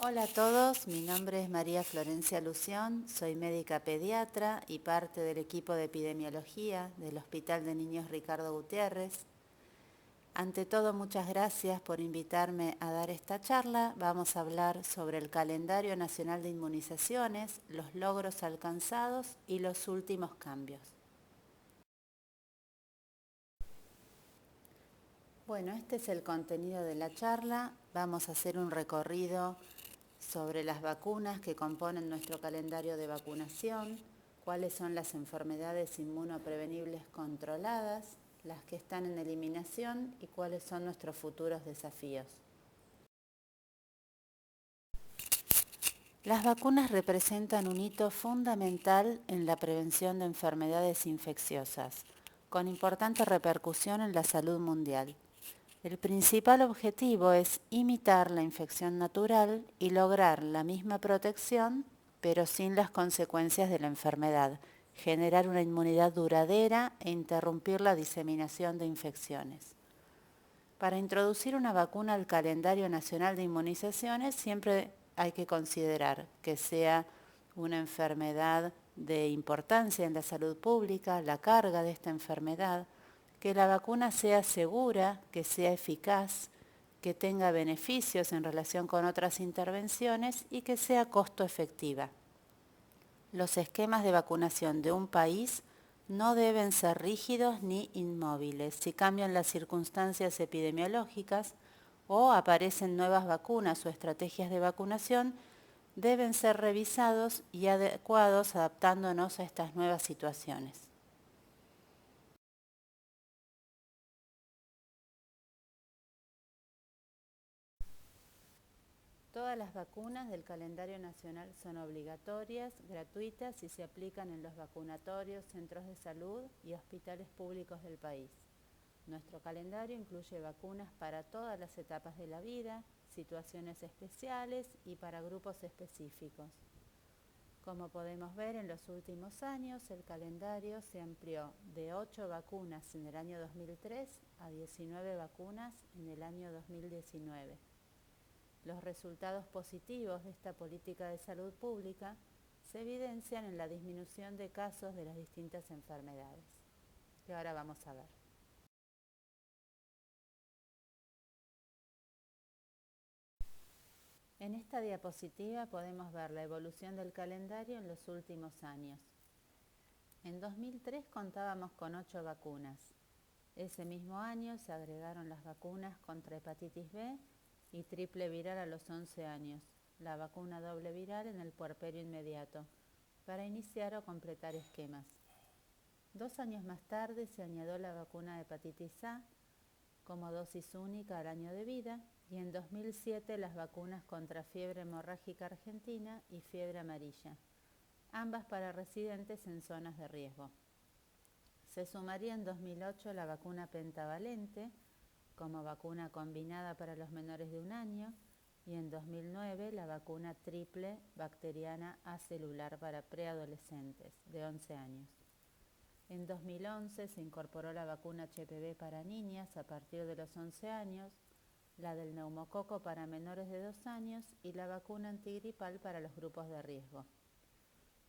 Hola a todos, mi nombre es María Florencia Lución, soy médica pediatra y parte del equipo de epidemiología del Hospital de Niños Ricardo Gutiérrez. Ante todo, muchas gracias por invitarme a dar esta charla. Vamos a hablar sobre el calendario nacional de inmunizaciones, los logros alcanzados y los últimos cambios. Bueno, este es el contenido de la charla. Vamos a hacer un recorrido sobre las vacunas que componen nuestro calendario de vacunación, cuáles son las enfermedades inmunoprevenibles controladas, las que están en eliminación y cuáles son nuestros futuros desafíos. Las vacunas representan un hito fundamental en la prevención de enfermedades infecciosas, con importante repercusión en la salud mundial. El principal objetivo es imitar la infección natural y lograr la misma protección, pero sin las consecuencias de la enfermedad, generar una inmunidad duradera e interrumpir la diseminación de infecciones. Para introducir una vacuna al calendario nacional de inmunizaciones, siempre hay que considerar que sea una enfermedad de importancia en la salud pública, la carga de esta enfermedad, que la vacuna sea segura, que sea eficaz, que tenga beneficios en relación con otras intervenciones y que sea costo efectiva. Los esquemas de vacunación de un país no deben ser rígidos ni inmóviles. Si cambian las circunstancias epidemiológicas o aparecen nuevas vacunas o estrategias de vacunación, deben ser revisados y adecuados adaptándonos a estas nuevas situaciones. Todas las vacunas del calendario nacional son obligatorias, gratuitas y se aplican en los vacunatorios, centros de salud y hospitales públicos del país. Nuestro calendario incluye vacunas para todas las etapas de la vida, situaciones especiales y para grupos específicos. Como podemos ver, en los últimos años el calendario se amplió de 8 vacunas en el año 2003 a 19 vacunas en el año 2019. Los resultados positivos de esta política de salud pública se evidencian en la disminución de casos de las distintas enfermedades, que ahora vamos a ver. En esta diapositiva podemos ver la evolución del calendario en los últimos años. En 2003 contábamos con 8 vacunas. Ese mismo año se agregaron las vacunas contra hepatitis B y triple viral a los 11 años, la vacuna doble viral en el puerperio inmediato, para iniciar o completar esquemas. 2 años más tarde se añadió la vacuna de hepatitis A como dosis única al año de vida y en 2007 las vacunas contra fiebre hemorrágica argentina y fiebre amarilla, ambas para residentes en zonas de riesgo. Se sumaría en 2008 la vacuna pentavalente como vacuna combinada para los menores de 1 año y en 2009 la vacuna triple bacteriana acelular para preadolescentes de 11 años. En 2011 se incorporó la vacuna HPV para niñas a partir de los 11 años, la del neumococo para menores de 2 años y la vacuna antigripal para los grupos de riesgo.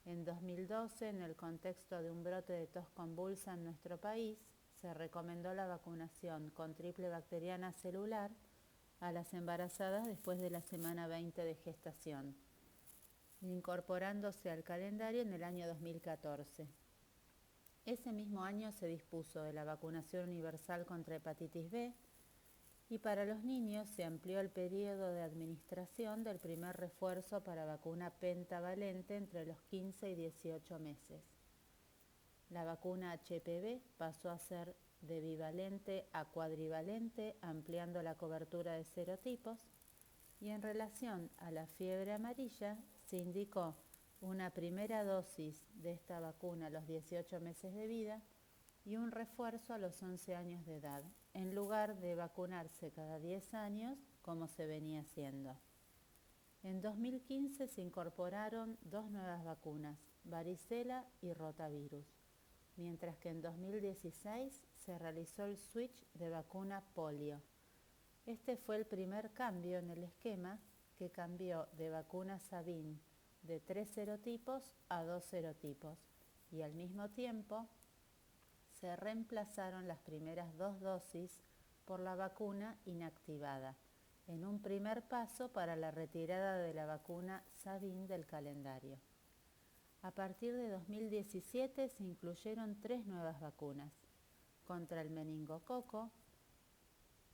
En 2012, en el contexto de un brote de tos convulsa en nuestro país, se recomendó la vacunación con triple bacteriana celular a las embarazadas después de la semana 20 de gestación, incorporándose al calendario en el año 2014. Ese mismo año se dispuso de la vacunación universal contra hepatitis B y para los niños se amplió el periodo de administración del primer refuerzo para vacuna pentavalente entre los 15 y 18 meses. La vacuna HPV pasó a ser de bivalente a cuadrivalente, ampliando la cobertura de serotipos, y en relación a la fiebre amarilla se indicó una primera dosis de esta vacuna a los 18 meses de vida y un refuerzo a los 11 años de edad, en lugar de vacunarse cada 10 años como se venía haciendo. En 2015 se incorporaron 2 nuevas vacunas, varicela y rotavirus, mientras que en 2016 se realizó el switch de vacuna polio. Este fue el primer cambio en el esquema que cambió de vacuna Sabin de 3 serotipos a 2 serotipos y al mismo tiempo se reemplazaron las primeras 2 dosis por la vacuna inactivada, en un primer paso para la retirada de la vacuna Sabin del calendario. A partir de 2017 se incluyeron 3 nuevas vacunas: contra el meningococo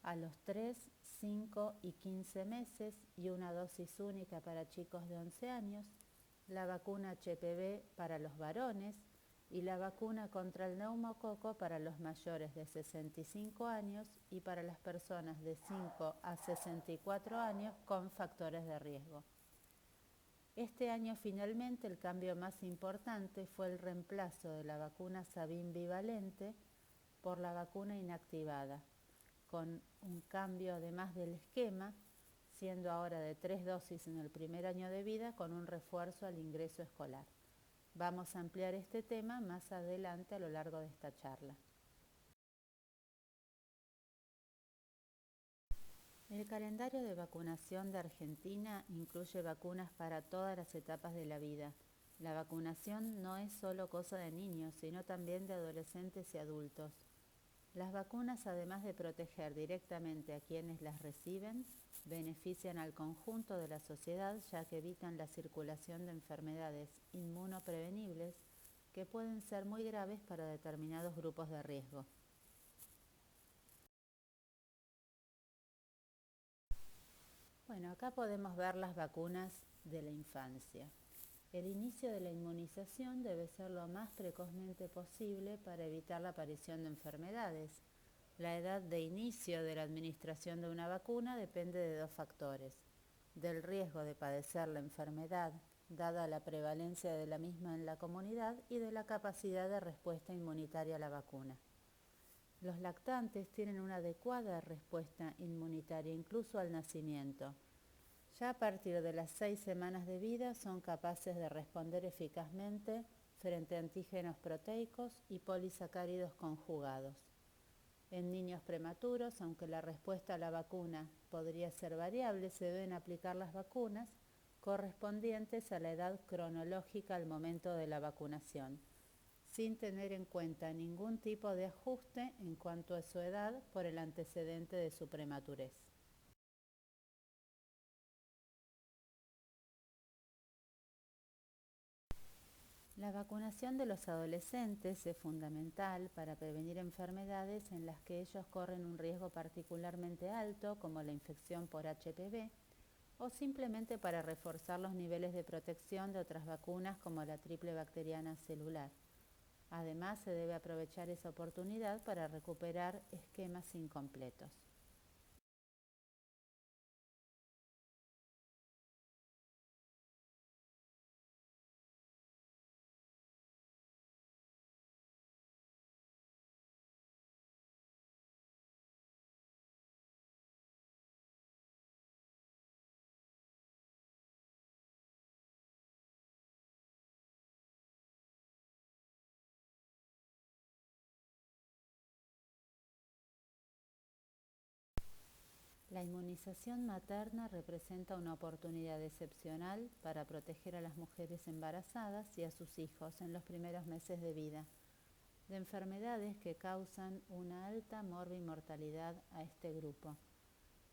a los 3, 5 y 15 meses y una dosis única para chicos de 11 años, la vacuna HPV para los varones y la vacuna contra el neumococo para los mayores de 65 años y para las personas de 5 a 64 años con factores de riesgo. Este año finalmente el cambio más importante fue el reemplazo de la vacuna Sabin bivalente por la vacuna inactivada, con un cambio además del esquema, siendo ahora de 3 dosis en el primer año de vida con un refuerzo al ingreso escolar. Vamos a ampliar este tema más adelante a lo largo de esta charla. El calendario de vacunación de Argentina incluye vacunas para todas las etapas de la vida. La vacunación no es solo cosa de niños, sino también de adolescentes y adultos. Las vacunas, además de proteger directamente a quienes las reciben, benefician al conjunto de la sociedad, ya que evitan la circulación de enfermedades inmunoprevenibles que pueden ser muy graves para determinados grupos de riesgo. Bueno, acá podemos ver las vacunas de la infancia. El inicio de la inmunización debe ser lo más precozmente posible para evitar la aparición de enfermedades. La edad de inicio de la administración de una vacuna depende de 2 factores: del riesgo de padecer la enfermedad, dada la prevalencia de la misma en la comunidad, y de la capacidad de respuesta inmunitaria a la vacuna. Los lactantes tienen una adecuada respuesta inmunitaria incluso al nacimiento. Ya a partir de las 6 semanas de vida son capaces de responder eficazmente frente a antígenos proteicos y polisacáridos conjugados. En niños prematuros, aunque la respuesta a la vacuna podría ser variable, se deben aplicar las vacunas correspondientes a la edad cronológica al momento de la vacunación, sin tener en cuenta ningún tipo de ajuste en cuanto a su edad por el antecedente de su prematurez. La vacunación de los adolescentes es fundamental para prevenir enfermedades en las que ellos corren un riesgo particularmente alto, como la infección por HPV, o simplemente para reforzar los niveles de protección de otras vacunas como la triple bacteriana celular. Además, se debe aprovechar esa oportunidad para recuperar esquemas incompletos. La inmunización materna representa una oportunidad excepcional para proteger a las mujeres embarazadas y a sus hijos en los primeros meses de vida de enfermedades que causan una alta morbimortalidad a este grupo,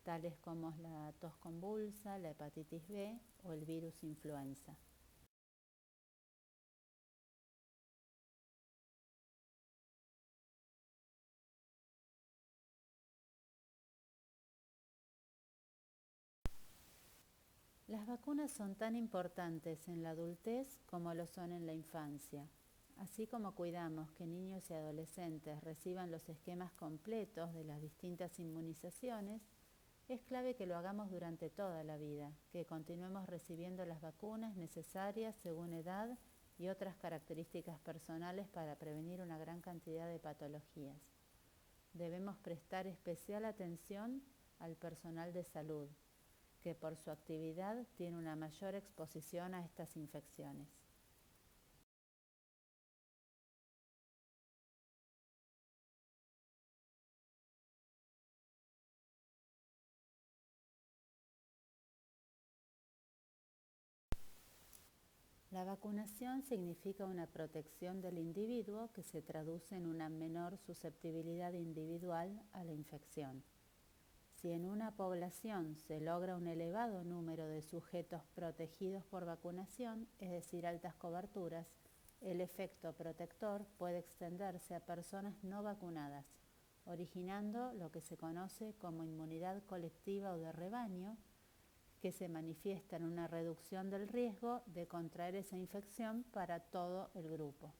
tales como la tos convulsa, la hepatitis B o el virus influenza. Las vacunas son tan importantes en la adultez como lo son en la infancia. Así como cuidamos que niños y adolescentes reciban los esquemas completos de las distintas inmunizaciones, es clave que lo hagamos durante toda la vida, que continuemos recibiendo las vacunas necesarias según edad y otras características personales para prevenir una gran cantidad de patologías. Debemos prestar especial atención al personal de salud, que por su actividad tiene una mayor exposición a estas infecciones. La vacunación significa una protección del individuo que se traduce en una menor susceptibilidad individual a la infección. Si en una población se logra un elevado número de sujetos protegidos por vacunación, es decir, altas coberturas, el efecto protector puede extenderse a personas no vacunadas, originando lo que se conoce como inmunidad colectiva o de rebaño, que se manifiesta en una reducción del riesgo de contraer esa infección para todo el grupo.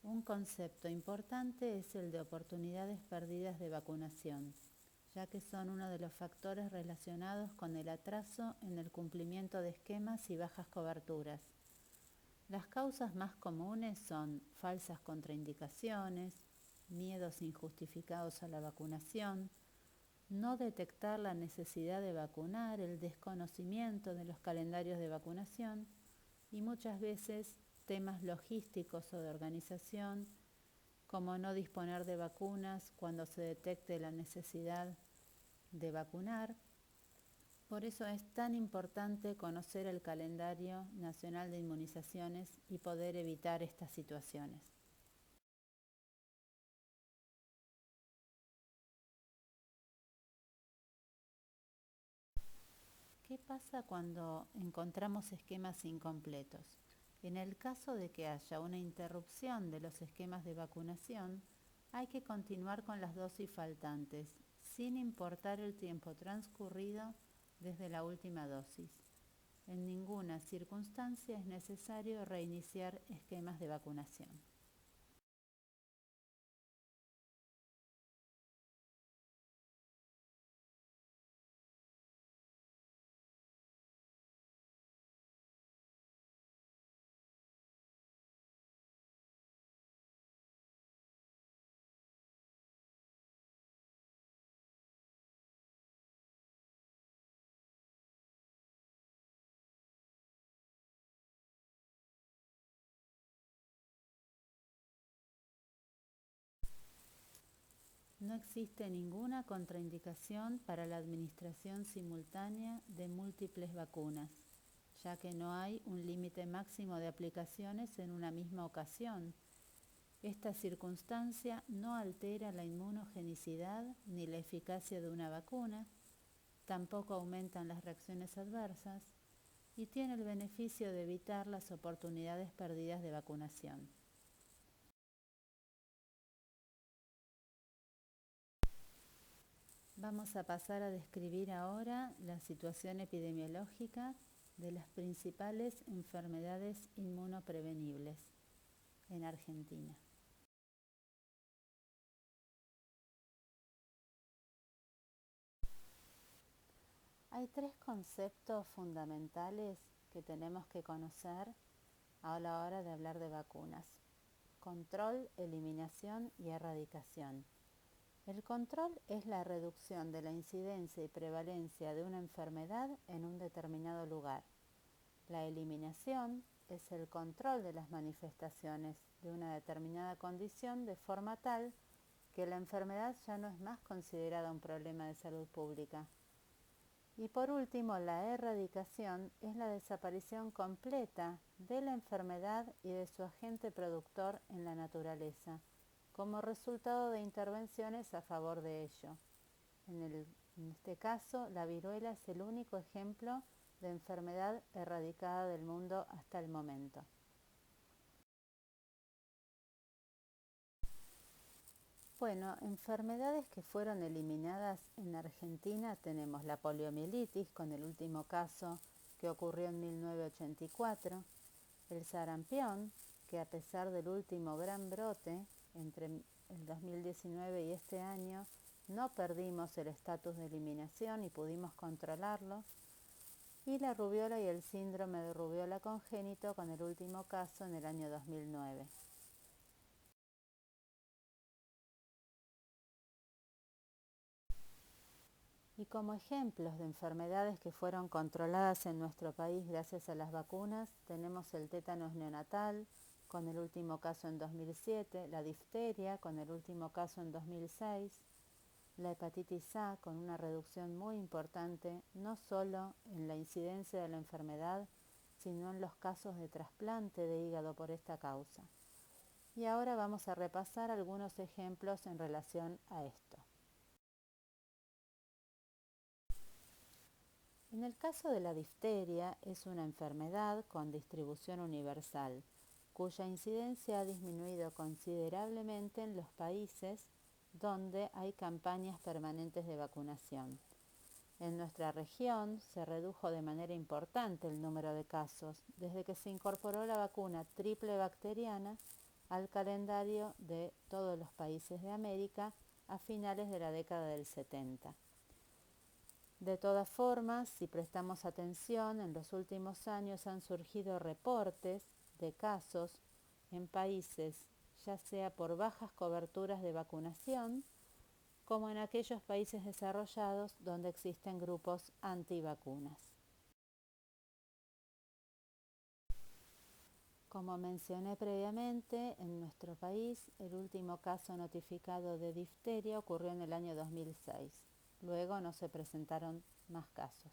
Un concepto importante es el de oportunidades perdidas de vacunación, ya que son uno de los factores relacionados con el atraso en el cumplimiento de esquemas y bajas coberturas. Las causas más comunes son falsas contraindicaciones, miedos injustificados a la vacunación, no detectar la necesidad de vacunar, el desconocimiento de los calendarios de vacunación y muchas veces temas logísticos o de organización, como no disponer de vacunas cuando se detecte la necesidad de vacunar. Por eso es tan importante conocer el calendario nacional de inmunizaciones y poder evitar estas situaciones. ¿Qué pasa cuando encontramos esquemas incompletos? En el caso de que haya una interrupción de los esquemas de vacunación, hay que continuar con las dosis faltantes, sin importar el tiempo transcurrido desde la última dosis. En ninguna circunstancia es necesario reiniciar esquemas de vacunación. No existe ninguna contraindicación para la administración simultánea de múltiples vacunas, ya que no hay un límite máximo de aplicaciones en una misma ocasión. Esta circunstancia no altera la inmunogenicidad ni la eficacia de una vacuna, tampoco aumentan las reacciones adversas y tiene el beneficio de evitar las oportunidades perdidas de vacunación. Vamos a pasar a describir ahora la situación epidemiológica de las principales enfermedades inmunoprevenibles en Argentina. Hay tres conceptos fundamentales que tenemos que conocer a la hora de hablar de vacunas: control, eliminación y erradicación. El control es la reducción de la incidencia y prevalencia de una enfermedad en un determinado lugar. La eliminación es el control de las manifestaciones de una determinada condición de forma tal que la enfermedad ya no es más considerada un problema de salud pública. Y por último, la erradicación es la desaparición completa de la enfermedad y de su agente productor en la naturaleza, como resultado de intervenciones a favor de ello. En este caso, la viruela es el único ejemplo de enfermedad erradicada del mundo hasta el momento. Bueno, enfermedades que fueron eliminadas en Argentina tenemos la poliomielitis, con el último caso que ocurrió en 1984, el sarampión, que a pesar del último gran brote entre el 2019 y este año, no perdimos el estatus de eliminación y pudimos controlarlo, y la rubiola y el síndrome de rubiola congénito, con el último caso en el año 2009. Y como ejemplos de enfermedades que fueron controladas en nuestro país gracias a las vacunas, tenemos el tétanos neonatal, con el último caso en 2007, la difteria, con el último caso en 2006, la hepatitis A con una reducción muy importante no solo en la incidencia de la enfermedad, sino en los casos de trasplante de hígado por esta causa. Y ahora vamos a repasar algunos ejemplos en relación a esto. En el caso de la difteria, es una enfermedad con distribución universal, cuya incidencia ha disminuido considerablemente en los países donde hay campañas permanentes de vacunación. En nuestra región se redujo de manera importante el número de casos desde que se incorporó la vacuna triple bacteriana al calendario de todos los países de América a finales de la década del 70. De todas formas, si prestamos atención, en los últimos años han surgido reportes de casos en países, ya sea por bajas coberturas de vacunación, como en aquellos países desarrollados donde existen grupos antivacunas. Como mencioné previamente, en nuestro país el último caso notificado de difteria ocurrió en el año 2006. Luego no se presentaron más casos.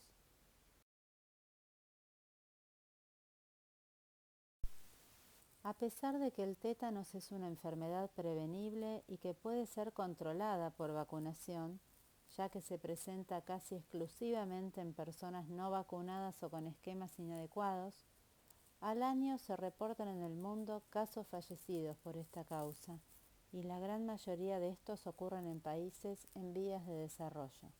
A pesar de que el tétanos es una enfermedad prevenible y que puede ser controlada por vacunación, ya que se presenta casi exclusivamente en personas no vacunadas o con esquemas inadecuados, al año se reportan en el mundo casos fallecidos por esta causa, y la gran mayoría de estos ocurren en países en vías de desarrollo.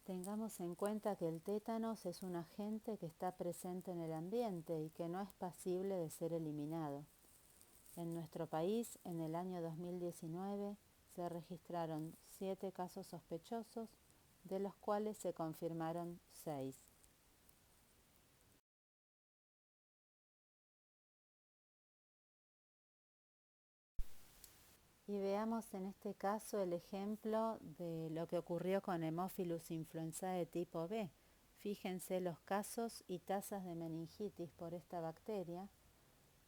Tengamos en cuenta que el tétanos es un agente que está presente en el ambiente y que no es pasible de ser eliminado. En nuestro país, en el año 2019, se registraron 7 casos sospechosos, de los cuales se confirmaron 6. Y veamos en este caso el ejemplo de lo que ocurrió con Haemophilus influenzae tipo B. Fíjense los casos y tasas de meningitis por esta bacteria.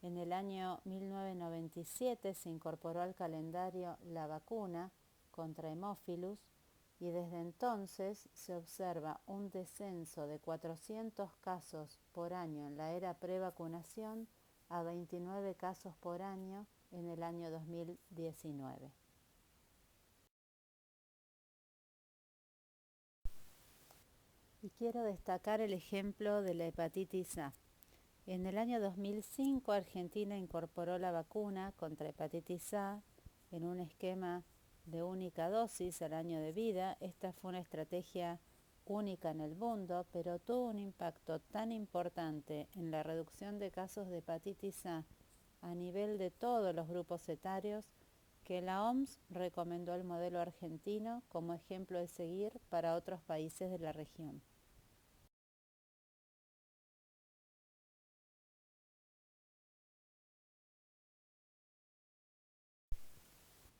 En el año 1997 se incorporó al calendario la vacuna contra Haemophilus y desde entonces se observa un descenso de 400 casos por año en la era prevacunación a 29 casos por año en el año 2019. Y quiero destacar el ejemplo de la hepatitis A. En el año 2005 Argentina incorporó la vacuna contra hepatitis A en un esquema de única dosis al año de vida. Esta fue una estrategia única en el mundo, pero tuvo un impacto tan importante en la reducción de casos de hepatitis a nivel de todos los grupos etarios que la OMS recomendó el modelo argentino como ejemplo de seguir para otros países de la región.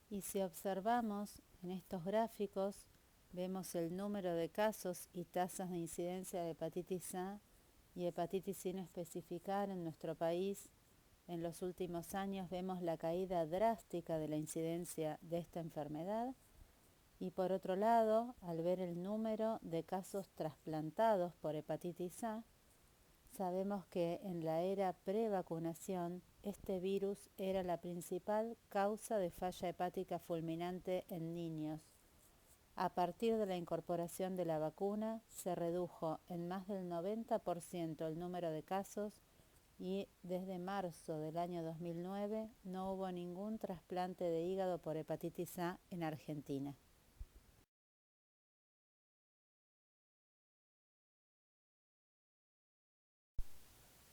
Y si observamos en estos gráficos, vemos el número de casos y tasas de incidencia de hepatitis A y hepatitis C no especificar en nuestro país. En los últimos años vemos la caída drástica de la incidencia de esta enfermedad y por otro lado, al ver el número de casos trasplantados por hepatitis A, sabemos que en la era prevacunación este virus era la principal causa de falla hepática fulminante en niños. A partir de la incorporación de la vacuna se redujo en más del 90% el número de casos y desde marzo del año 2009 no hubo ningún trasplante de hígado por hepatitis A en Argentina.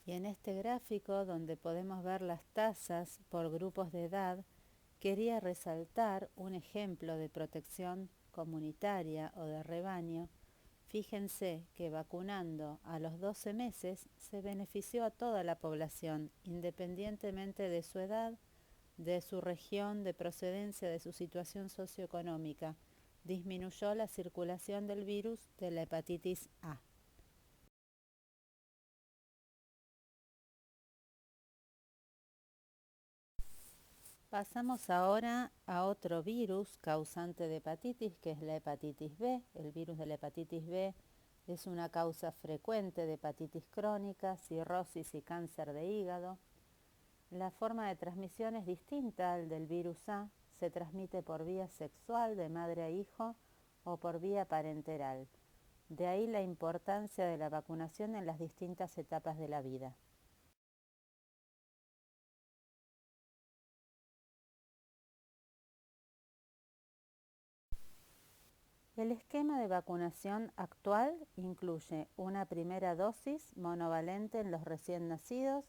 Y en este gráfico, donde podemos ver las tasas por grupos de edad, quería resaltar un ejemplo de protección comunitaria o de rebaño. Fíjense que vacunando a los 12 meses se benefició a toda la población, independientemente de su edad, de su región de procedencia, de su situación socioeconómica. Disminuyó la circulación del virus de la hepatitis A. Pasamos ahora a otro virus causante de hepatitis, que es la hepatitis B. El virus de la hepatitis B es una causa frecuente de hepatitis crónica, cirrosis y cáncer de hígado. La forma de transmisión es distinta al del virus A. Se transmite por vía sexual de madre a hijo o por vía parenteral. De ahí la importancia de la vacunación en las distintas etapas de la vida. El esquema de vacunación actual incluye una primera dosis monovalente en los recién nacidos,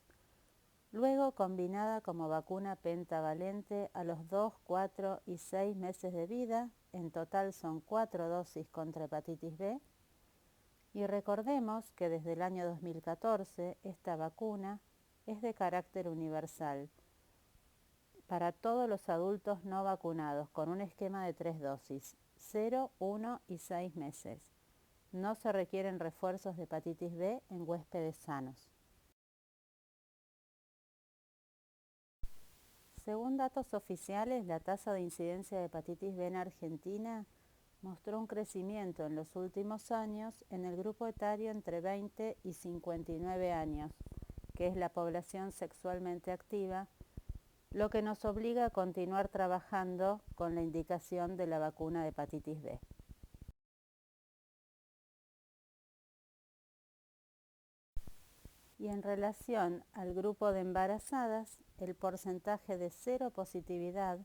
luego combinada como vacuna pentavalente a los 2, 4 y 6 meses de vida. En total son 4 dosis contra hepatitis B. Y recordemos que desde el año 2014 esta vacuna es de carácter universal para todos los adultos no vacunados con un esquema de 3 dosis, 0, 1 y 6 meses. No se requieren refuerzos de hepatitis B en huéspedes sanos. Según datos oficiales, la tasa de incidencia de hepatitis B en Argentina mostró un crecimiento en los últimos años en el grupo etario entre 20 y 59 años, que es la población sexualmente activa, lo que nos obliga a continuar trabajando con la indicación de la vacuna de hepatitis B. Y en relación al grupo de embarazadas, el porcentaje de cero positividad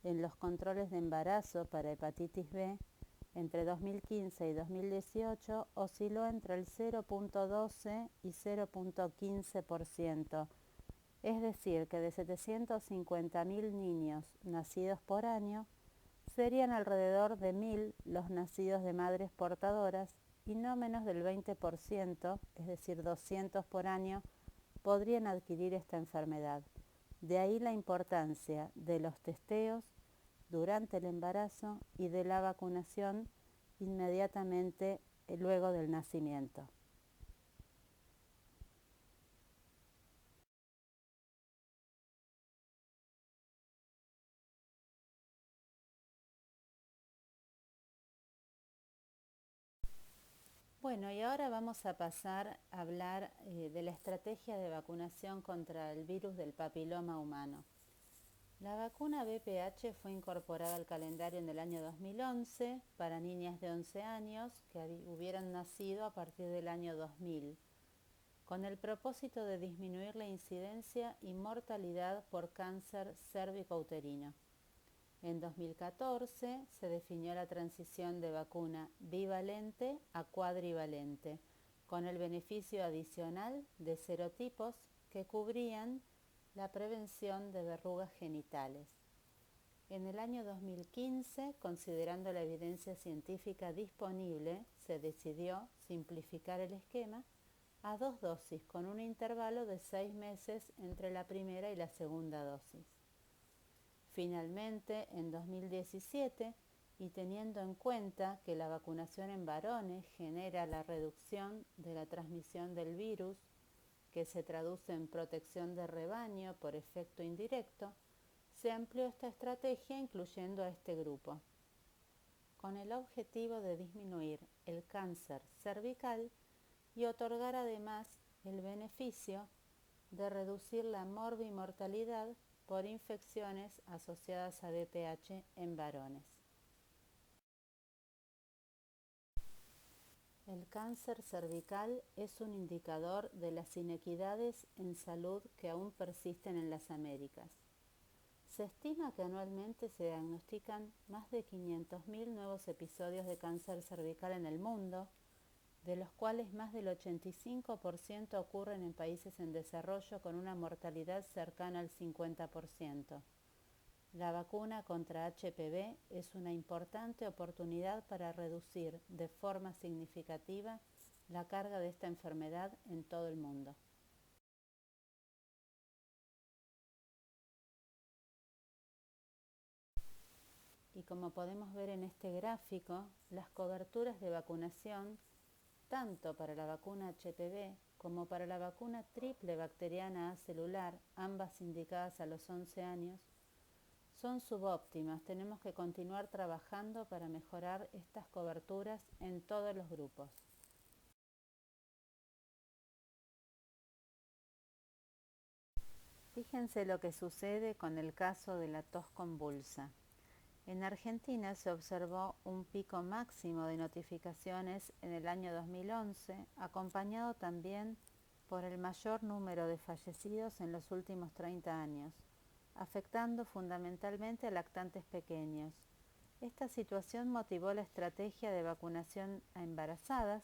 en los controles de embarazo para hepatitis B entre 2015 y 2018 osciló entre el 0.12 y 0.15%, es decir, que de 750.000 niños nacidos por año, serían alrededor de 1.000 los nacidos de madres portadoras y no menos del 20%, es decir, 200 por año, podrían adquirir esta enfermedad. De ahí la importancia de los testeos durante el embarazo y de la vacunación inmediatamente luego del nacimiento. Bueno, y ahora vamos a pasar a hablar de la estrategia de vacunación contra el virus del papiloma humano. La vacuna VPH fue incorporada al calendario en el año 2011 para niñas de 11 años que hubieran nacido a partir del año 2000, con el propósito de disminuir la incidencia y mortalidad por cáncer cérvico-uterino. En 2014 se definió la transición de vacuna bivalente a cuadrivalente, con el beneficio adicional de serotipos que cubrían la prevención de verrugas genitales. En el año 2015, considerando la evidencia científica disponible, se decidió simplificar el esquema a 2 dosis con un intervalo de 6 meses entre la primera y la segunda dosis. Finalmente, en 2017, y teniendo en cuenta que la vacunación en varones genera la reducción de la transmisión del virus, que se traduce en protección de rebaño por efecto indirecto, se amplió esta estrategia incluyendo a este grupo, con el objetivo de disminuir el cáncer cervical y otorgar además el beneficio de reducir la morbimortalidad por infecciones asociadas a VPH en varones. El cáncer cervical es un indicador de las inequidades en salud que aún persisten en las Américas. Se estima que anualmente se diagnostican más de 500.000 nuevos episodios de cáncer cervical en el mundo, de los cuales más del 85% ocurren en países en desarrollo con una mortalidad cercana al 50%. La vacuna contra HPV es una importante oportunidad para reducir de forma significativa la carga de esta enfermedad en todo el mundo. Y como podemos ver en este gráfico, las coberturas de vacunación, tanto para la vacuna HPV como para la vacuna triple bacteriana acelular, ambas indicadas a los 11 años, son subóptimas. Tenemos que continuar trabajando para mejorar estas coberturas en todos los grupos. Fíjense lo que sucede con el caso de la tos convulsa. En Argentina se observó un pico máximo de notificaciones en el año 2011, acompañado también por el mayor número de fallecidos en los últimos 30 años, afectando fundamentalmente a lactantes pequeños. Esta situación motivó la estrategia de vacunación a embarazadas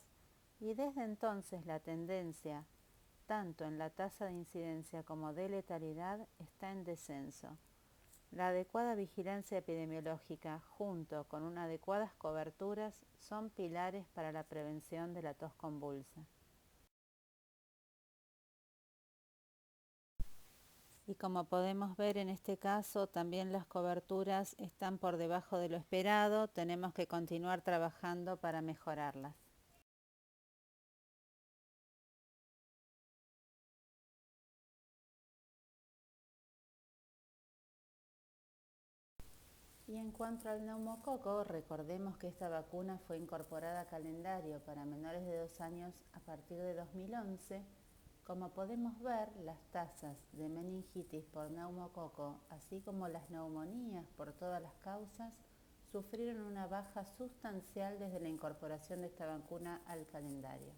y desde entonces la tendencia, tanto en la tasa de incidencia como de letalidad, está en descenso. La adecuada vigilancia epidemiológica junto con unas adecuadas coberturas son pilares para la prevención de la tos convulsa. Y como podemos ver en este caso, también las coberturas están por debajo de lo esperado. Tenemos que continuar trabajando para mejorarlas. Y en cuanto al neumococo, recordemos que esta vacuna fue incorporada a calendario para menores de 2 años a partir de 2011. Como podemos ver, las tasas de meningitis por neumococo, así como las neumonías por todas las causas, sufrieron una baja sustancial desde la incorporación de esta vacuna al calendario.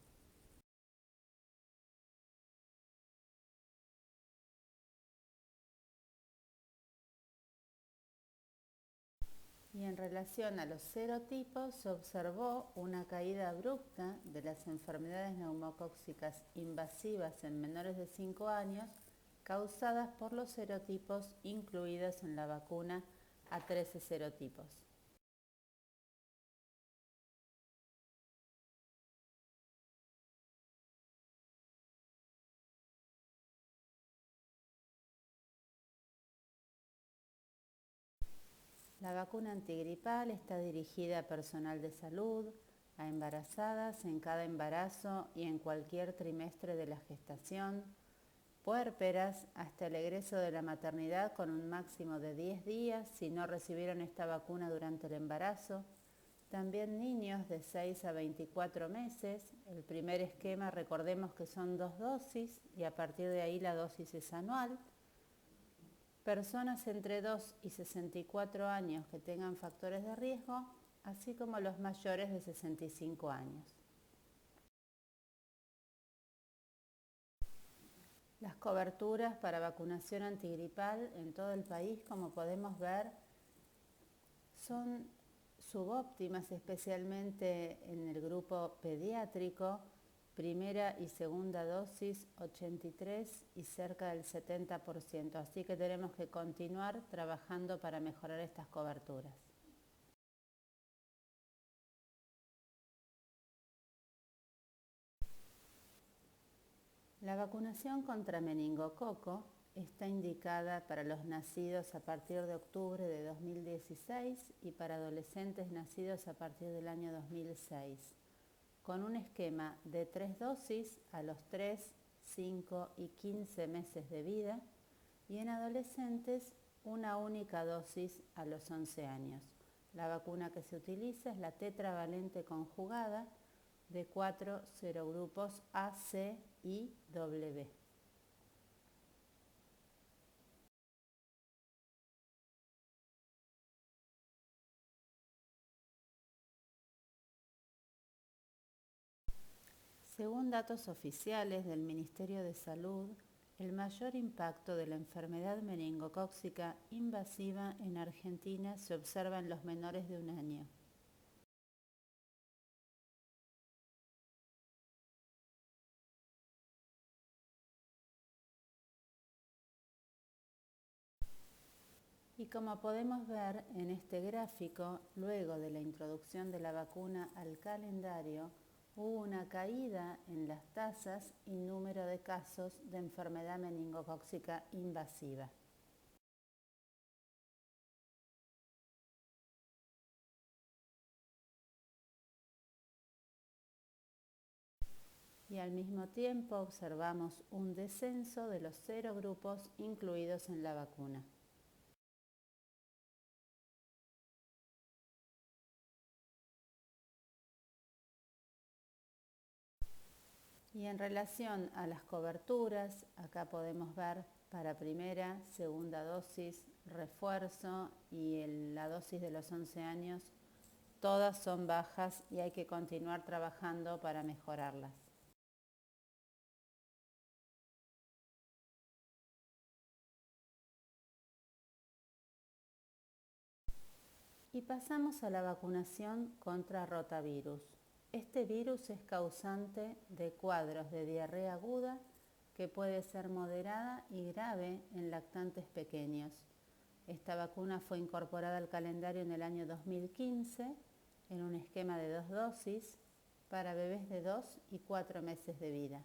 Y en relación a los serotipos, se observó una caída abrupta de las enfermedades neumocóxicas invasivas en menores de 5 años causadas por los serotipos incluidos en la vacuna a 13 serotipos. La vacuna antigripal está dirigida a personal de salud, a embarazadas en cada embarazo y en cualquier trimestre de la gestación, puérperas hasta el egreso de la maternidad con un máximo de 10 días si no recibieron esta vacuna durante el embarazo, también niños de 6 a 24 meses. El primer esquema, recordemos que son 2 dosis y a partir de ahí la dosis es anual. Personas entre 2 y 64 años que tengan factores de riesgo, así como los mayores de 65 años. Las coberturas para vacunación antigripal en todo el país, como podemos ver, son subóptimas, especialmente en el grupo pediátrico. Primera y segunda dosis 83 y cerca del 70%, así que tenemos que continuar trabajando para mejorar estas coberturas. La vacunación contra meningococo está indicada para los nacidos a partir de octubre de 2016 y para adolescentes nacidos a partir del año 2006, con un esquema de 3 dosis a los 3, 5 y 15 meses de vida y en adolescentes una única dosis a los 11 años. La vacuna que se utiliza es la tetravalente conjugada de 4 serogrupos A, C y W. Según datos oficiales del Ministerio de Salud, el mayor impacto de la enfermedad meningocócica invasiva en Argentina se observa en los menores de 1 año. Y como podemos ver en este gráfico, luego de la introducción de la vacuna al calendario, hubo una caída en las tasas y número de casos de enfermedad meningocócica invasiva. Y al mismo tiempo observamos un descenso de los serogrupos incluidos en la vacuna. Y en relación a las coberturas, acá podemos ver para primera, segunda dosis, refuerzo y la dosis de los 11 años, todas son bajas y hay que continuar trabajando para mejorarlas. Y pasamos a la vacunación contra rotavirus. Este virus es causante de cuadros de diarrea aguda que puede ser moderada y grave en lactantes pequeños. Esta vacuna fue incorporada al calendario en el año 2015 en un esquema de 2 dosis para bebés de 2 y 4 meses de vida.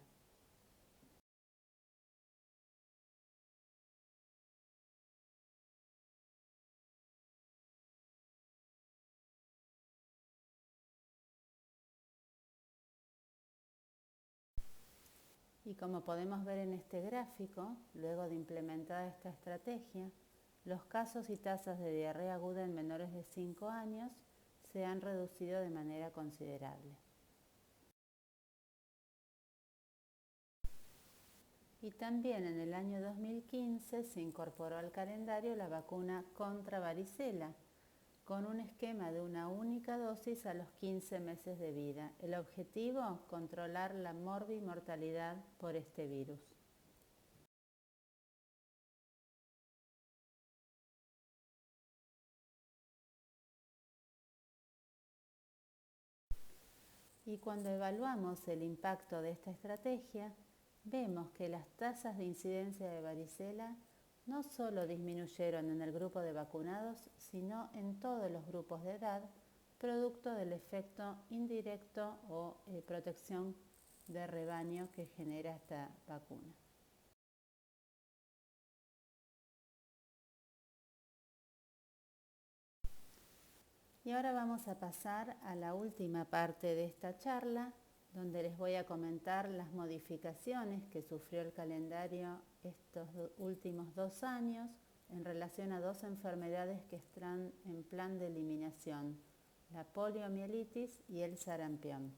Y como podemos ver en este gráfico, luego de implementada esta estrategia, los casos y tasas de diarrea aguda en menores de 5 años se han reducido de manera considerable. Y también en el año 2015 se incorporó al calendario la vacuna contra varicela, con un esquema de una única dosis a los 15 meses de vida. El objetivo, controlar la morbimortalidad por este virus. Y cuando evaluamos el impacto de esta estrategia, vemos que las tasas de incidencia de varicela no solo disminuyeron en el grupo de vacunados, sino en todos los grupos de edad, producto del efecto indirecto o protección de rebaño que genera esta vacuna. Y ahora vamos a pasar a la última parte de esta charla, donde les voy a comentar las modificaciones que sufrió el calendario estos últimos 2 años en relación a 2 enfermedades que están en plan de eliminación, la poliomielitis y el sarampión.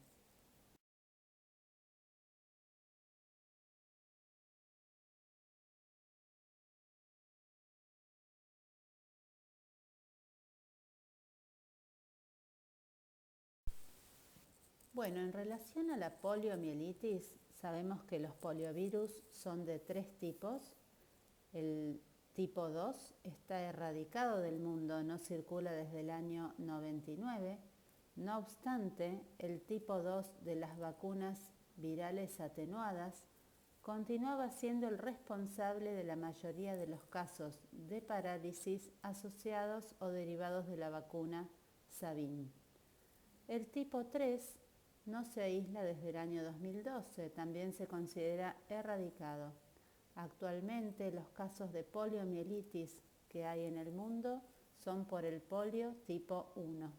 Bueno, en relación a la poliomielitis, sabemos que los poliovirus son de 3 tipos. El tipo 2 está erradicado del mundo, no circula desde el año 99. No obstante, el tipo 2 de las vacunas virales atenuadas continuaba siendo el responsable de la mayoría de los casos de parálisis asociados o derivados de la vacuna Sabin. El tipo 3 no se aísla desde el año 2012, también se considera erradicado. Actualmente los casos de poliomielitis que hay en el mundo son por el polio tipo 1.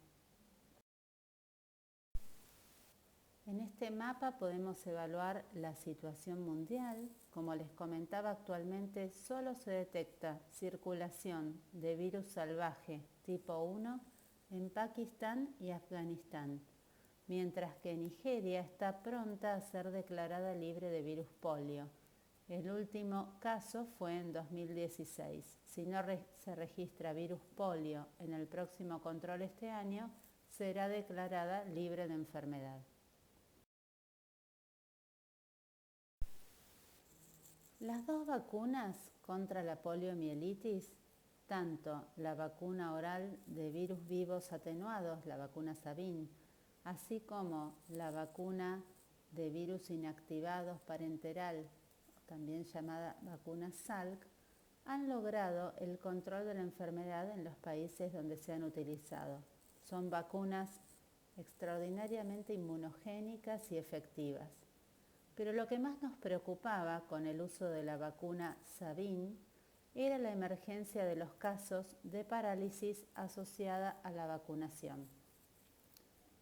En este mapa podemos evaluar la situación mundial. Como les comentaba, actualmente solo se detecta circulación de virus salvaje tipo 1 en Pakistán y Afganistán, mientras que Nigeria está pronta a ser declarada libre de virus polio. El último caso fue en 2016. Si no se registra virus polio en el próximo control este año, será declarada libre de enfermedad. Las 2 vacunas contra la poliomielitis, tanto la vacuna oral de virus vivos atenuados, la vacuna Sabin, así como la vacuna de virus inactivados parenteral, también llamada vacuna Salk, han logrado el control de la enfermedad en los países donde se han utilizado. Son vacunas extraordinariamente inmunogénicas y efectivas. Pero lo que más nos preocupaba con el uso de la vacuna Sabin era la emergencia de los casos de parálisis asociada a la vacunación.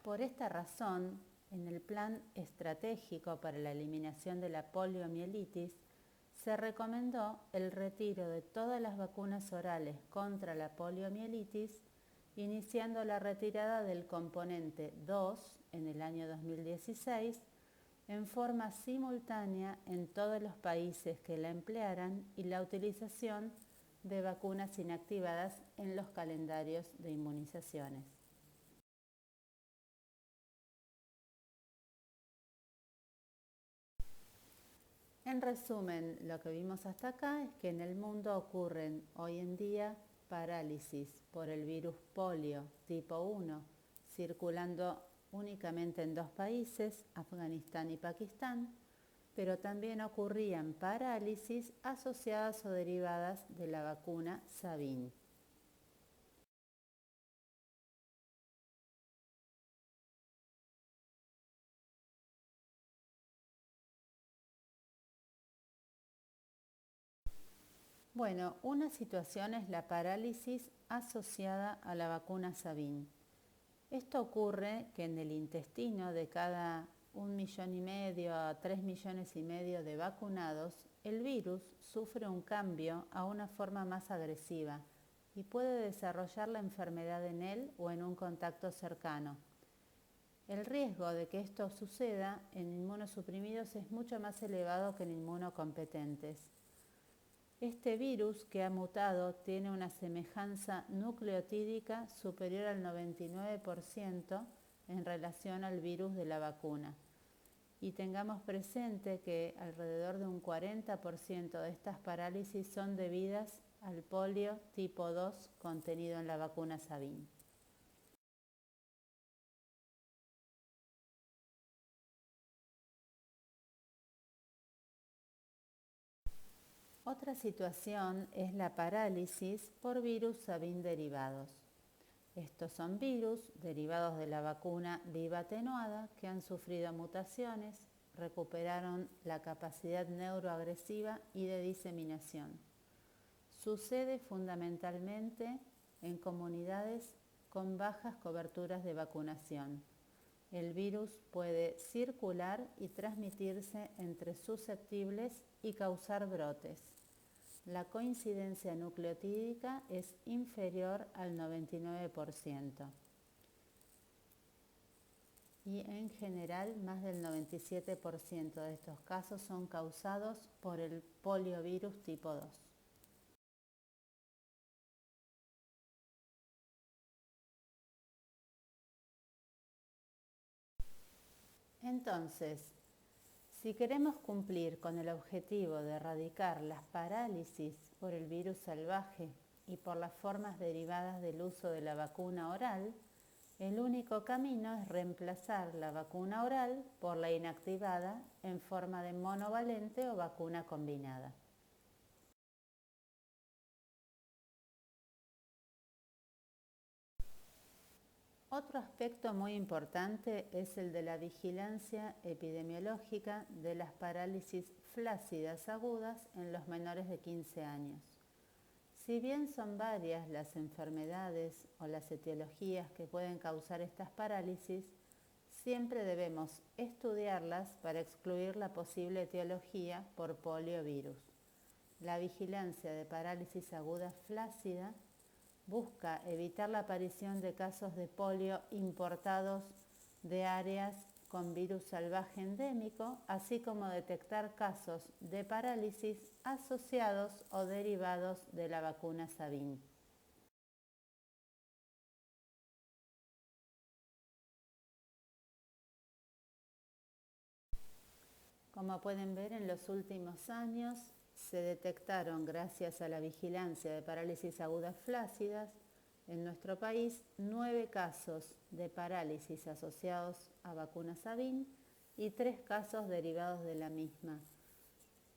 Por esta razón, en el Plan Estratégico para la Eliminación de la Poliomielitis, se recomendó el retiro de todas las vacunas orales contra la poliomielitis, iniciando la retirada del componente 2 en el año 2016 en forma simultánea en todos los países que la emplearan y la utilización de vacunas inactivadas en los calendarios de inmunizaciones. En resumen, lo que vimos hasta acá es que en el mundo ocurren hoy en día parálisis por el virus polio tipo 1, circulando únicamente en dos países, Afganistán y Pakistán, pero también ocurrían parálisis asociadas o derivadas de la vacuna Sabin. Bueno, una situación es la parálisis asociada a la vacuna Sabin. Esto ocurre que en el intestino de cada 1,5 millones a 3,5 millones de vacunados, el virus sufre un cambio a una forma más agresiva y puede desarrollar la enfermedad en él o en un contacto cercano. El riesgo de que esto suceda en inmunosuprimidos es mucho más elevado que en inmunocompetentes. Este virus que ha mutado tiene una semejanza nucleotídica superior al 99% en relación al virus de la vacuna. Y tengamos presente que alrededor de un 40% de estas parálisis son debidas al polio tipo 2 contenido en la vacuna Sabin. Otra situación es la parálisis por virus Sabin derivados. Estos son virus derivados de la vacuna viva atenuada que han sufrido mutaciones, recuperaron la capacidad neuroagresiva y de diseminación. Sucede fundamentalmente en comunidades con bajas coberturas de vacunación. El virus puede circular y transmitirse entre susceptibles y causar brotes. La coincidencia nucleotídica es inferior al 99% y en general más del 97% de estos casos son causados por el poliovirus tipo 2. Entonces, si queremos cumplir con el objetivo de erradicar las parálisis por el virus salvaje y por las formas derivadas del uso de la vacuna oral, el único camino es reemplazar la vacuna oral por la inactivada en forma de monovalente o vacuna combinada. Otro aspecto muy importante es el de la vigilancia epidemiológica de las parálisis flácidas agudas en los menores de 15 años. Si bien son varias las enfermedades o las etiologías que pueden causar estas parálisis, siempre debemos estudiarlas para excluir la posible etiología por poliovirus. La vigilancia de parálisis aguda flácida busca evitar la aparición de casos de polio importados de áreas con virus salvaje endémico, así como detectar casos de parálisis asociados o derivados de la vacuna Sabin. Como pueden ver, en los últimos años se detectaron, gracias a la vigilancia de parálisis agudas flácidas, en nuestro país 9 casos de parálisis asociados a vacuna Sabin y 3 casos derivados de la misma,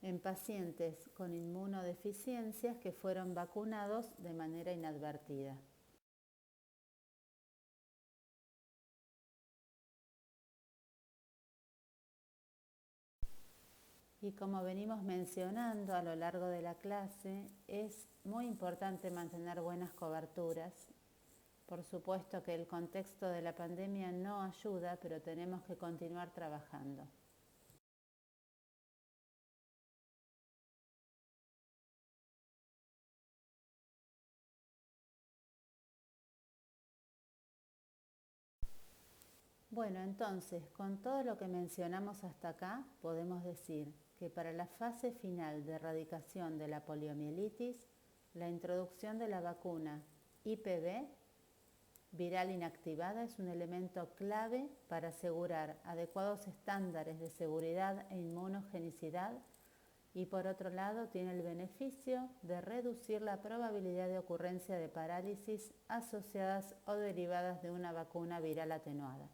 en pacientes con inmunodeficiencias que fueron vacunados de manera inadvertida. Y como venimos mencionando a lo largo de la clase, es muy importante mantener buenas coberturas. Por supuesto que el contexto de la pandemia no ayuda, pero tenemos que continuar trabajando. Bueno, entonces, con todo lo que mencionamos hasta acá, podemos decir que para la fase final de erradicación de la poliomielitis, la introducción de la vacuna IPV viral inactivada es un elemento clave para asegurar adecuados estándares de seguridad e inmunogenicidad y por otro lado tiene el beneficio de reducir la probabilidad de ocurrencia de parálisis asociadas o derivadas de una vacuna viral atenuada.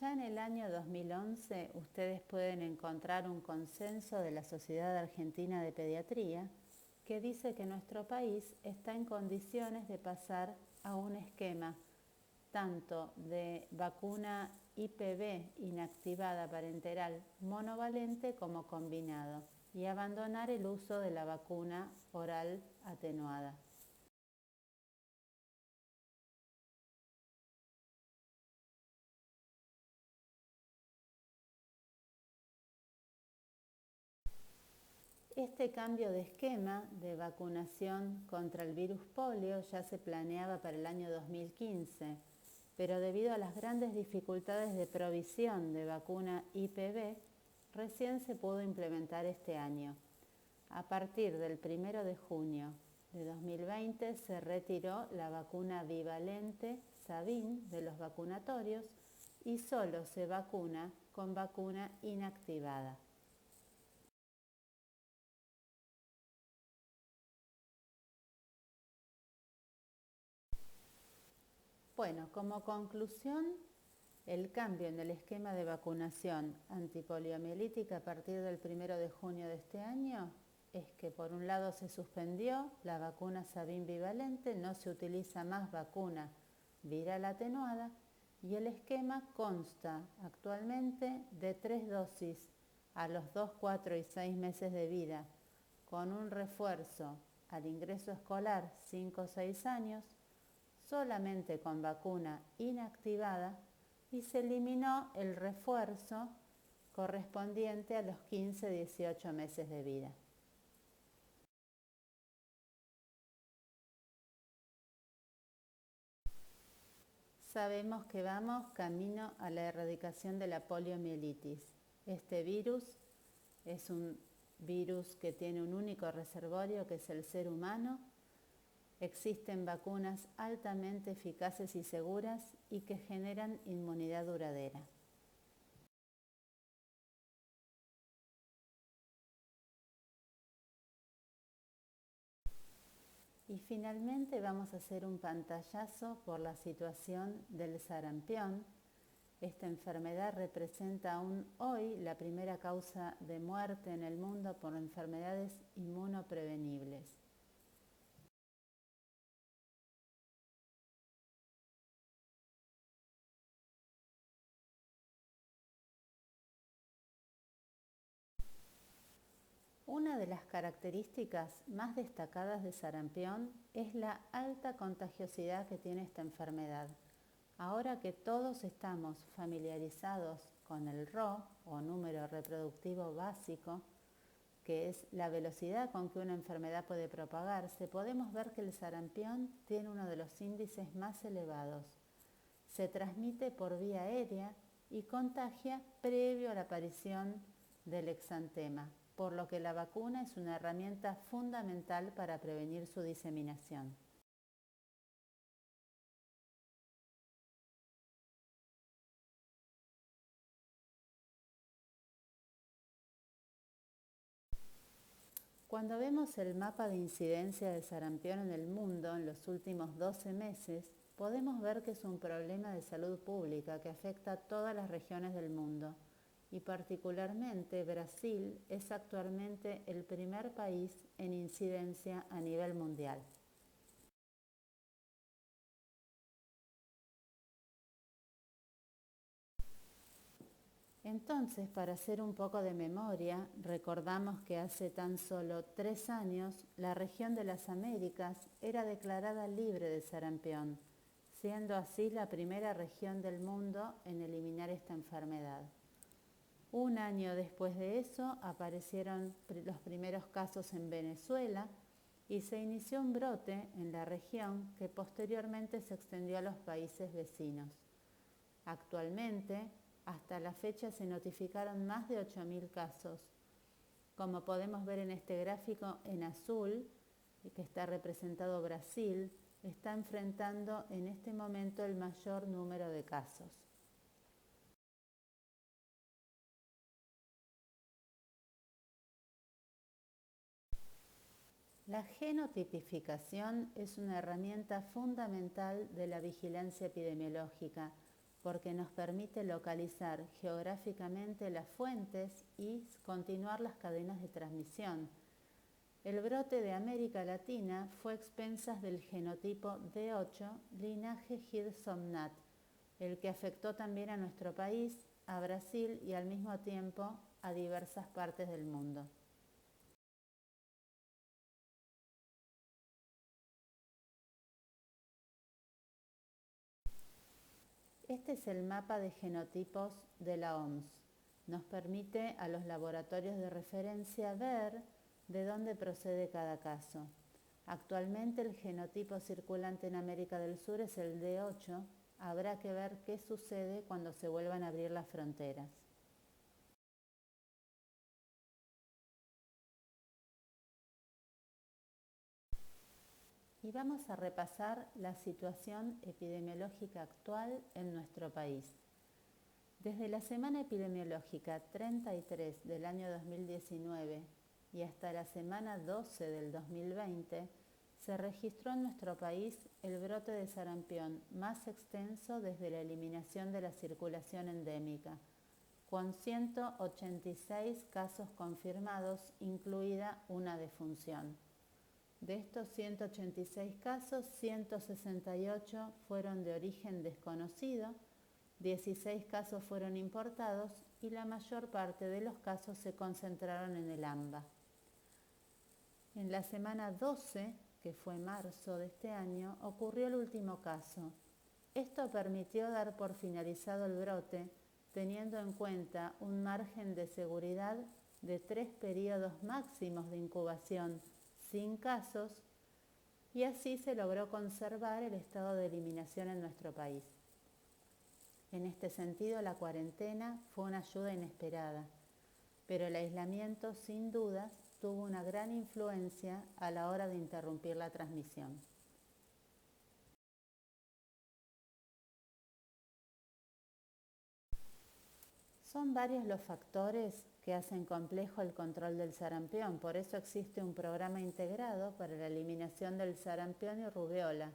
Ya en el año 2011 ustedes pueden encontrar un consenso de la Sociedad Argentina de Pediatría que dice que nuestro país está en condiciones de pasar a un esquema tanto de vacuna IPV inactivada parenteral monovalente como combinado y abandonar el uso de la vacuna oral atenuada. Este cambio de esquema de vacunación contra el virus polio ya se planeaba para el año 2015, pero debido a las grandes dificultades de provisión de vacuna IPV, recién se pudo implementar este año. A partir del 1 de junio de 2020 se retiró la vacuna bivalente Sabin de los vacunatorios y solo se vacuna con vacuna inactivada. Bueno, como conclusión, el cambio en el esquema de vacunación antipoliomielítica a partir del 1 de junio de este año es que por un lado se suspendió la vacuna Sabin bivalente, no se utiliza más vacuna viral atenuada y el esquema consta actualmente de 3 dosis a los 2, 4 y 6 meses de vida, con un refuerzo al ingreso escolar 5 o 6 años, solamente con vacuna inactivada y se eliminó el refuerzo correspondiente a los 15-18 meses de vida. Sabemos que vamos camino a la erradicación de la poliomielitis. Este virus es un virus que tiene un único reservorio, que es el ser humano. Existen vacunas altamente eficaces y seguras y que generan inmunidad duradera. Y finalmente vamos a hacer un pantallazo por la situación del sarampión. Esta enfermedad representa aún hoy la primera causa de muerte en el mundo por enfermedades inmunoprevenibles. Una de las características más destacadas de sarampión es la alta contagiosidad que tiene esta enfermedad. Ahora que todos estamos familiarizados con el RO, o número reproductivo básico, que es la velocidad con que una enfermedad puede propagarse, podemos ver que el sarampión tiene uno de los índices más elevados. Se transmite por vía aérea y contagia previo a la aparición del exantema, por lo que la vacuna es una herramienta fundamental para prevenir su diseminación. Cuando vemos el mapa de incidencia de sarampión en el mundo en los últimos 12 meses, podemos ver que es un problema de salud pública que afecta a todas las regiones del mundo y particularmente Brasil es actualmente el primer país en incidencia a nivel mundial. Entonces, para hacer un poco de memoria, recordamos que hace tan solo 3 años la región de las Américas era declarada libre de sarampión, siendo así la primera región del mundo en eliminar esta enfermedad. Un año después de eso aparecieron los primeros casos en Venezuela y se inició un brote en la región que posteriormente se extendió a los países vecinos. Actualmente, hasta la fecha se notificaron más de 8.000 casos. Como podemos ver en este gráfico en azul, que está representado Brasil, está enfrentando en este momento el mayor número de casos. La genotipificación es una herramienta fundamental de la vigilancia epidemiológica porque nos permite localizar geográficamente las fuentes y continuar las cadenas de transmisión. El brote de América Latina fue a expensas del genotipo D8, linaje Hirsomnat, el que afectó también a nuestro país, a Brasil y al mismo tiempo a diversas partes del mundo. Este es el mapa de genotipos de la OMS. Nos permite a los laboratorios de referencia ver de dónde procede cada caso. Actualmente el genotipo circulante en América del Sur es el D8. Habrá que ver qué sucede cuando se vuelvan a abrir las fronteras. Y vamos a repasar la situación epidemiológica actual en nuestro país. Desde la semana epidemiológica 33 del año 2019 y hasta la semana 12 del 2020, se registró en nuestro país el brote de sarampión más extenso desde la eliminación de la circulación endémica, con 186 casos confirmados, incluida una defunción. De estos 186 casos, 168 fueron de origen desconocido, 16 casos fueron importados y la mayor parte de los casos se concentraron en el AMBA. En la semana 12, que fue marzo de este año, ocurrió el último caso. Esto permitió dar por finalizado el brote, teniendo en cuenta un margen de seguridad de 3 periodos máximos de incubación sin casos, y así se logró conservar el estado de eliminación en nuestro país. En este sentido, la cuarentena fue una ayuda inesperada, pero el aislamiento sin dudas tuvo una gran influencia a la hora de interrumpir la transmisión. Son varios los factores que hacen complejo el control del sarampión, por eso existe un programa integrado para la eliminación del sarampión y rubiola,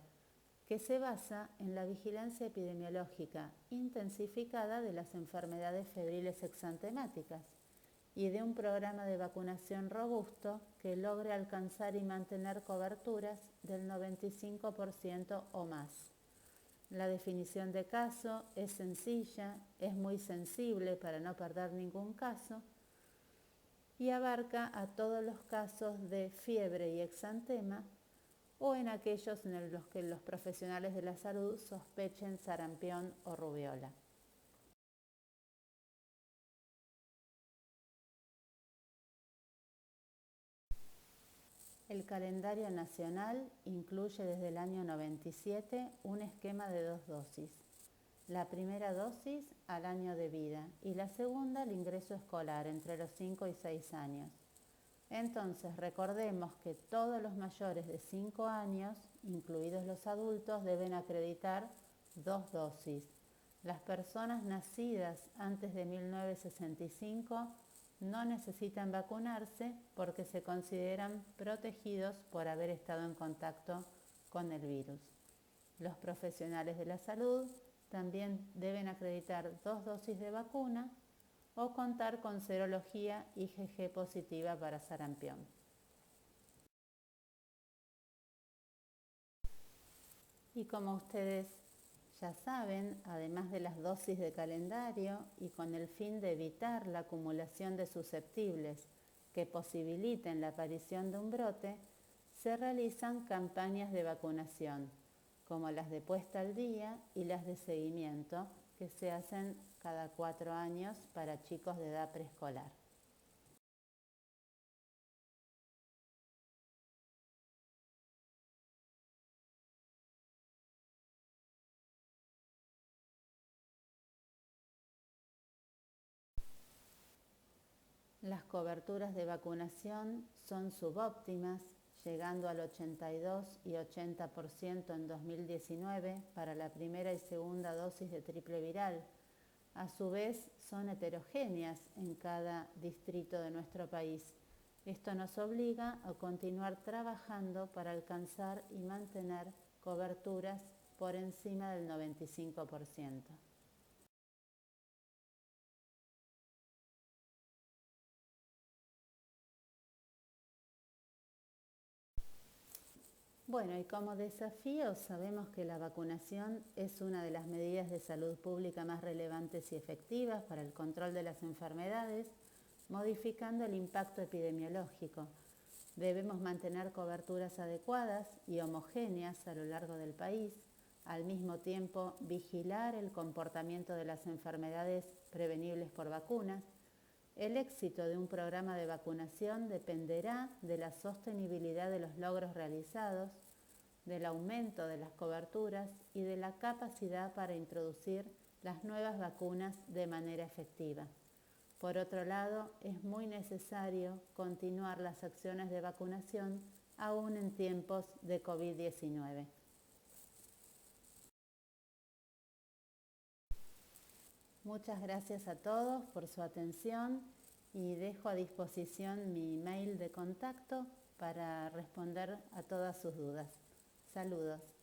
que se basa en la vigilancia epidemiológica intensificada de las enfermedades febriles exantemáticas y de un programa de vacunación robusto que logre alcanzar y mantener coberturas del 95% o más. La definición de caso es sencilla, es muy sensible para no perder ningún caso y abarca a todos los casos de fiebre y exantema o en aquellos en los que los profesionales de la salud sospechen sarampión o rubiola. El calendario nacional incluye desde el año 97 un esquema de 2 dosis. La primera dosis al año de vida y la segunda al ingreso escolar entre los 5 y 6 años. Entonces recordemos que todos los mayores de 5 años, incluidos los adultos, deben acreditar 2 dosis. Las personas nacidas antes de 1965 no necesitan vacunarse porque se consideran protegidos por haber estado en contacto con el virus. Los profesionales de la salud también deben acreditar 2 dosis de vacuna o contar con serología IgG positiva para sarampión. Y como ustedes ya saben, además de las dosis de calendario y con el fin de evitar la acumulación de susceptibles que posibiliten la aparición de un brote, se realizan campañas de vacunación, como las de puesta al día y las de seguimiento, que se hacen cada 4 años para chicos de edad preescolar. Las coberturas de vacunación son subóptimas, llegando al 82 y 80% en 2019 para la primera y segunda dosis de triple viral. A su vez, son heterogéneas en cada distrito de nuestro país. Esto nos obliga a continuar trabajando para alcanzar y mantener coberturas por encima del 95%. Bueno, y como desafío sabemos que la vacunación es una de las medidas de salud pública más relevantes y efectivas para el control de las enfermedades, modificando el impacto epidemiológico. Debemos mantener coberturas adecuadas y homogéneas a lo largo del país, al mismo tiempo vigilar el comportamiento de las enfermedades prevenibles por vacunas. El éxito de un programa de vacunación dependerá de la sostenibilidad de los logros realizados, del aumento de las coberturas y de la capacidad para introducir las nuevas vacunas de manera efectiva. Por otro lado, es muy necesario continuar las acciones de vacunación aún en tiempos de COVID-19. Muchas gracias a todos por su atención y dejo a disposición mi mail de contacto para responder a todas sus dudas. Saludos.